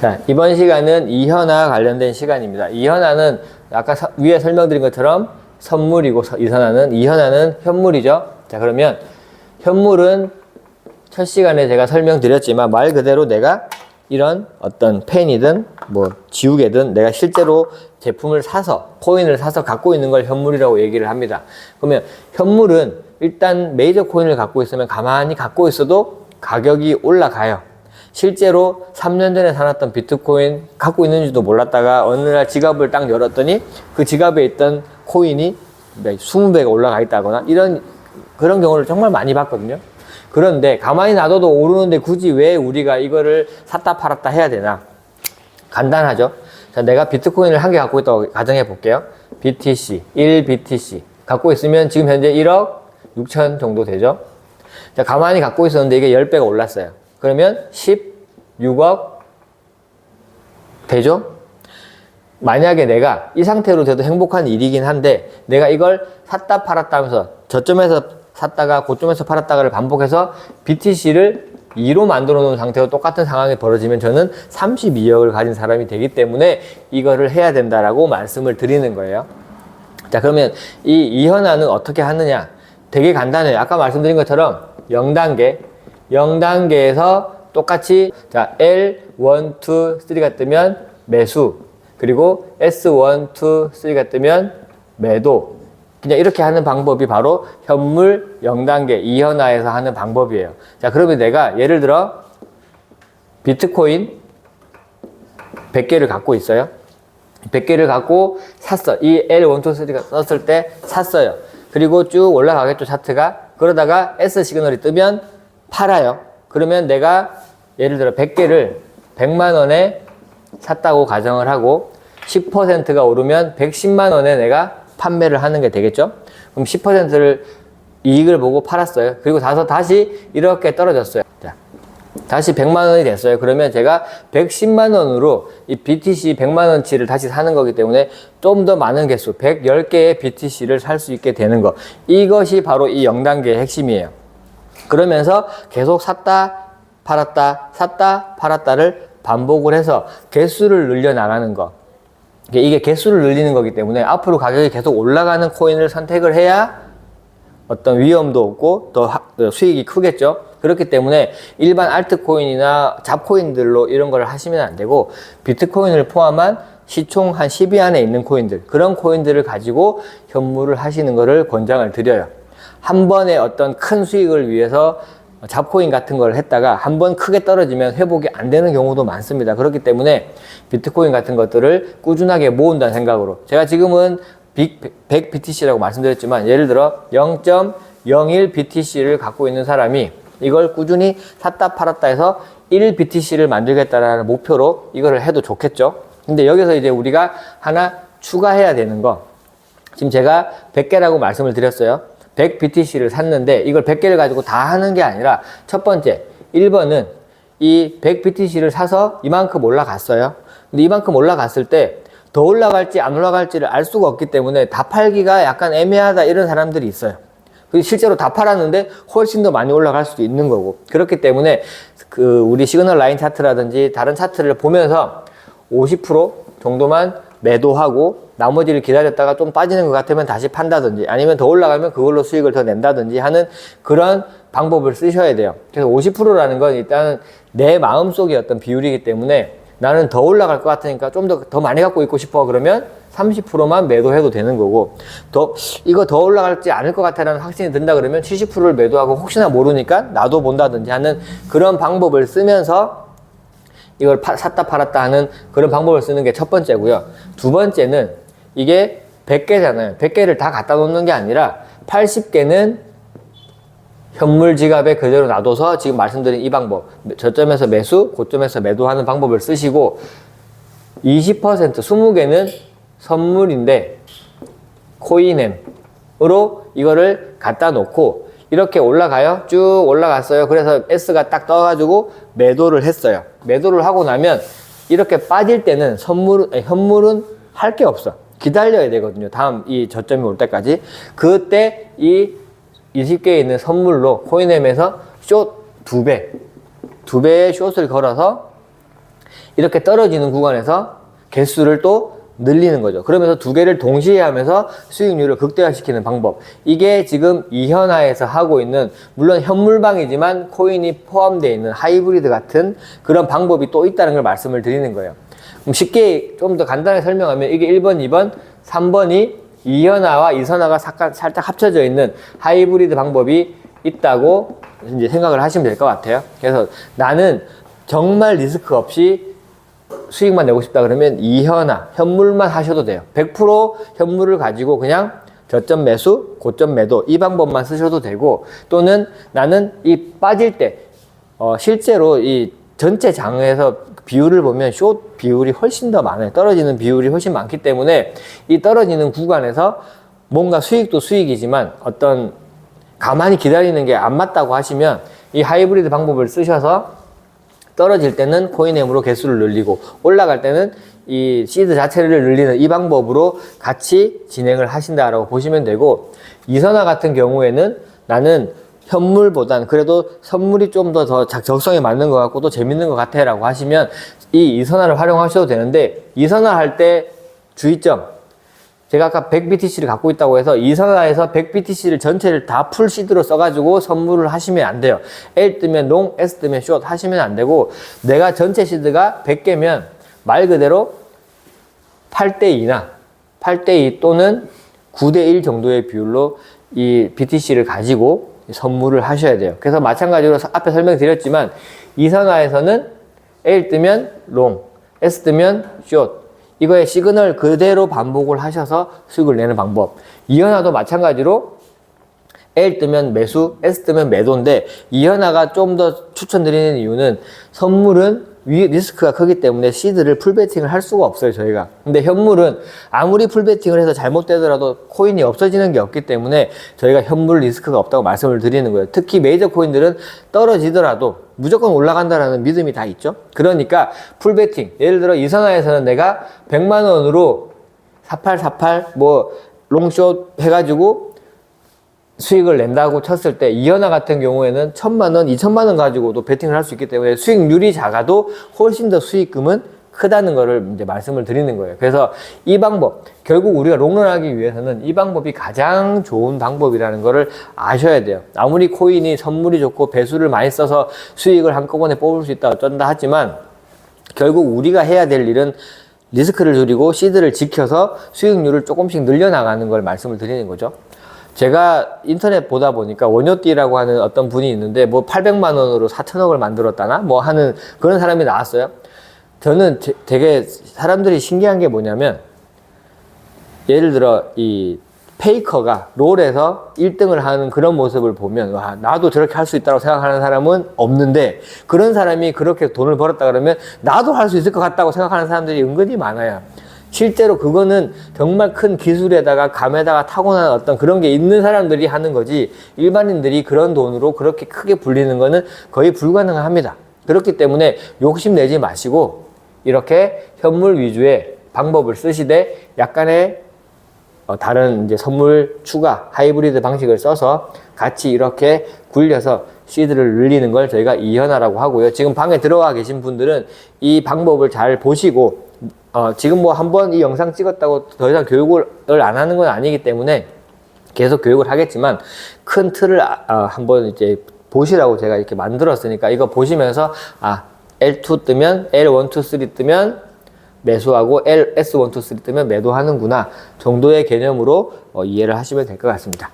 자, 이번 시간은 이현아 관련된 시간입니다. 이현아는 아까 위에 설명드린 것처럼 선물이고 이현아는 현물이죠. 자, 그러면 현물은 첫 시간에 제가 설명드렸지만 말 그대로 내가 이런 어떤 펜이든 뭐 지우개든 내가 실제로 제품을 사서 코인을 사서 갖고 있는 걸 현물이라고 얘기를 합니다. 그러면 현물은 일단 메이저 코인을 갖고 있으면 가만히 갖고 있어도 가격이 올라가요. 실제로 3년 전에 사놨던 비트코인 갖고 있는지도 몰랐다가 어느 날 지갑을 딱 열었더니 그 지갑에 있던 코인이 20배가 올라가 있다거나 그런 경우를 정말 많이 봤거든요. 그런데 가만히 놔둬도 오르는데 굳이 왜 우리가 이거를 샀다 팔았다 해야 되나? 간단하죠. 자, 내가 비트코인을 한 개 갖고 있다고 가정해 볼게요. BTC, 1BTC 갖고 있으면 지금 현재 1억 6천 정도 되죠. 자, 가만히 갖고 있었는데 이게 10배가 올랐어요. 그러면 16억 되죠? 만약에 내가 이 상태로 돼도 행복한 일이긴 한데 내가 이걸 샀다 팔았다 하면서 저점에서 샀다가 고점에서 팔았다가를 반복해서 BTC를 2로 만들어 놓은 상태로 똑같은 상황이 벌어지면 저는 32억을 가진 사람이 되기 때문에 이거를 해야 된다라고 말씀을 드리는 거예요. 자, 그러면 이 이현아는 어떻게 하느냐? 되게 간단해요. 아까 말씀드린 것처럼 0단계에서 똑같이 자 L1, 2, 3가 뜨면 매수, 그리고 S1, 2, 3가 뜨면 매도. 그냥 이렇게 하는 방법이 바로 현물 0단계 이현아에서 하는 방법이에요. 자, 그러면 내가 예를 들어 비트코인 100개를 갖고 있어요. 100개를 갖고 샀어. 이 L1, 2, 3가 떴을 때 샀어요. 그리고 쭉 올라가겠죠, 차트가. 그러다가 S 시그널이 뜨면 팔아요. 그러면 내가 예를 들어 100개를 100만 원에 샀다고 가정을 하고 10%가 오르면 110만 원에 내가 판매를 하는 게 되겠죠. 그럼 10%를 이익을 보고 팔았어요. 그리고 다시 이렇게 떨어졌어요. 자, 다시 100만 원이 됐어요. 그러면 제가 110만 원으로 이 BTC 100만 원치를 다시 사는 거기 때문에 좀 더 많은 개수 110개의 BTC를 살 수 있게 되는 거. 이것이 바로 이 0단계의 핵심이에요. 그러면서 계속 샀다 샀다 팔았다를 반복을 해서 개수를 늘려 나가는 거. 이게 개수를 늘리는 거기 때문에 앞으로 가격이 계속 올라가는 코인을 선택을 해야 어떤 위험도 없고 더 수익이 크겠죠. 그렇기 때문에 일반 알트코인이나 잡코인들로 이런 걸 하시면 안 되고 비트코인을 포함한 시총 한 10위 안에 있는 코인들, 그런 코인들을 가지고 현물을 하시는 것을 권장을 드려요. 한 번에 어떤 큰 수익을 위해서 잡코인 같은 걸 했다가 한 번 크게 떨어지면 회복이 안 되는 경우도 많습니다. 그렇기 때문에 비트코인 같은 것들을 꾸준하게 모은다는 생각으로, 제가 지금은 100 BTC라고 말씀드렸지만 예를 들어 0.01 BTC를 갖고 있는 사람이 이걸 꾸준히 샀다 팔았다 해서 1 BTC를 만들겠다라는 목표로 이거를 해도 좋겠죠. 근데 여기서 이제 우리가 하나 추가해야 되는 거, 지금 제가 100개라고 말씀을 드렸어요. 100 BTC를 샀는데 이걸 100개를 가지고 다 하는 게 아니라 첫 번째 1번은 이 100 BTC를 사서 이만큼 올라갔어요. 근데 이만큼 올라갔을 때 더 올라갈지 안 올라갈지를 알 수가 없기 때문에 다 팔기가 약간 애매하다 이런 사람들이 있어요. 그리고 실제로 다 팔았는데 훨씬 더 많이 올라갈 수도 있는 거고, 그렇기 때문에 우리 시그널 라인 차트라든지 다른 차트를 보면서 50% 정도만 매도하고 나머지를 기다렸다가 좀 빠지는 것 같으면 다시 판다든지 아니면 더 올라가면 그걸로 수익을 더 낸다든지 하는 그런 방법을 쓰셔야 돼요. 그래서 50%라는 건 일단 내 마음속의 어떤 비율이기 때문에 나는 더 올라갈 것 같으니까 좀 더 많이 갖고 있고 싶어 그러면 30%만 매도해도 되는 거고, 이거 더 올라갈지 않을 것 같다는 확신이 든다 그러면 70%를 매도하고 혹시나 모르니까 나도 본다든지 하는 그런 방법을 쓰면서 이걸 샀다 팔았다 하는 그런 방법을 쓰는 게 첫 번째고요. 두 번째는 이게 100개잖아요. 100개를 다 갖다 놓는 게 아니라 80개는 현물 지갑에 그대로 놔둬서 지금 말씀드린 이 방법, 저점에서 매수, 고점에서 매도하는 방법을 쓰시고 20%, 20개는 선물인데 코인엠으로 이거를 갖다 놓고 이렇게 올라가요. 쭉 올라갔어요. 그래서 S가 딱 떠가지고 매도를 했어요. 매도를 하고 나면 이렇게 빠질 때는 현물은 할 게 없어. 기다려야 되거든요. 다음 이 저점이 올 때까지. 그때 이 20개에 있는 선물로 코인엠에서 숏 2배의 숏을 걸어서 이렇게 떨어지는 구간에서 개수를 또 늘리는 거죠. 그러면서 두 개를 동시에 하면서 수익률을 극대화시키는 방법. 이게 지금 이현아에서 하고 있는, 물론 현물방이지만 코인이 포함되어 있는 하이브리드 같은 그런 방법이 또 있다는 걸 말씀을 드리는 거예요. 그럼 쉽게 좀 더 간단하게 설명하면 이게 1번, 2번, 3번이 이현아와 이선아가 살짝 합쳐져 있는 하이브리드 방법이 있다고 이제 생각을 하시면 될 것 같아요. 그래서 나는 정말 리스크 없이 수익만 내고 싶다 그러면 이현아, 현물만 하셔도 돼요. 100% 현물을 가지고 그냥 저점 매수, 고점 매도 이 방법만 쓰셔도 되고, 또는 나는 이 빠질 때 실제로 이 전체 장에서 비율을 보면 숏 비율이 훨씬 더 많아요. 떨어지는 비율이 훨씬 많기 때문에 이 떨어지는 구간에서 뭔가 수익도 수익이지만 어떤 가만히 기다리는 게 안 맞다고 하시면 이 하이브리드 방법을 쓰셔서 떨어질 때는 코인엠으로 개수를 늘리고 올라갈 때는 이 시드 자체를 늘리는 이 방법으로 같이 진행을 하신다라고 보시면 되고, 이선화 같은 경우에는 나는 현물보단 그래도 선물이 좀 더 적성에 맞는 것 같고 또 재밌는 것 같아 라고 하시면 이 이선화를 활용하셔도 되는데, 이선화 할 때 주의점, 제가 아까 100BTC를 갖고 있다고 해서 이선화에서 100BTC를 전체를 다 풀 시드로 써가지고 선물을 하시면 안 돼요. L 뜨면 롱, S 뜨면 숏 하시면 안 되고, 내가 전체 시드가 100개면 말 그대로 8대2나 8대2 또는 9대1 정도의 비율로 이 BTC를 가지고 선물을 하셔야 돼요. 그래서 마찬가지로 앞에 설명드렸지만 이선화에서는 L 뜨면 롱, S 뜨면 숏, 이거의 시그널 그대로 반복을 하셔서 수익을 내는 방법. 이현아도 마찬가지로 L 뜨면 매수, S 뜨면 매도인데, 이현아가 좀 더 추천드리는 이유는 선물은 리스크가 크기 때문에 시드를 풀베팅을 할 수가 없어요, 저희가. 근데 현물은 아무리 풀베팅을 해서 잘못되더라도 코인이 없어지는 게 없기 때문에 저희가 현물 리스크가 없다고 말씀을 드리는 거예요. 특히 메이저 코인들은 떨어지더라도 무조건 올라간다라는 믿음이 다 있죠. 그러니까 풀베팅, 예를 들어 이선화에서는 내가 100만 원으로 4848 뭐 롱숏 해가지고 수익을 낸다고 쳤을 때, 이현아 같은 경우에는 1000만 원, 2000만 원 가지고도 베팅을 할 수 있기 때문에 수익률이 작아도 훨씬 더 수익금은 크다는 거를 이제 말씀을 드리는 거예요. 그래서 이 방법, 결국 우리가 롱런 하기 위해서는 이 방법이 가장 좋은 방법이라는 거를 아셔야 돼요. 아무리 코인이 선물이 좋고 배수를 많이 써서 수익을 한꺼번에 뽑을 수 있다 어쩐다 하지만, 결국 우리가 해야 될 일은 리스크를 줄이고 시드를 지켜서 수익률을 조금씩 늘려나가는 걸 말씀을 드리는 거죠. 제가 인터넷 보다 보니까 원효띠라고 하는 어떤 분이 있는데 뭐 800만 원으로 4천억을 만들었다나 뭐 하는 그런 사람이 나왔어요. 저는 되게 사람들이 신기한 게 뭐냐면, 예를 들어 이 페이커가 롤에서 1등을 하는 그런 모습을 보면 와, 나도 저렇게 할 수 있다고 생각하는 사람은 없는데, 그런 사람이 그렇게 돈을 벌었다 그러면 나도 할 수 있을 것 같다고 생각하는 사람들이 은근히 많아요. 실제로 그거는 정말 큰 기술에다가 감에다가 타고난 어떤 그런 게 있는 사람들이 하는 거지, 일반인들이 그런 돈으로 그렇게 크게 불리는 거는 거의 불가능합니다. 그렇기 때문에 욕심내지 마시고 이렇게 현물 위주의 방법을 쓰시되 약간의 다른 이제 선물 추가 하이브리드 방식을 써서 같이 이렇게 굴려서 시드를 늘리는 걸 저희가 이현아라고 하고요. 지금 방에 들어와 계신 분들은 이 방법을 잘 보시고, 지금 뭐 한번 이 영상 찍었다고 더 이상 교육을 안 하는 건 아니기 때문에 계속 교육을 하겠지만, 큰 틀을 한번 이제 보시라고 제가 이렇게 만들었으니까 이거 보시면서 L2 뜨면 L1, 2, 3 뜨면 매수하고 S1, 2, 3 뜨면 매도하는구나 정도의 개념으로 이해를 하시면 될 것 같습니다.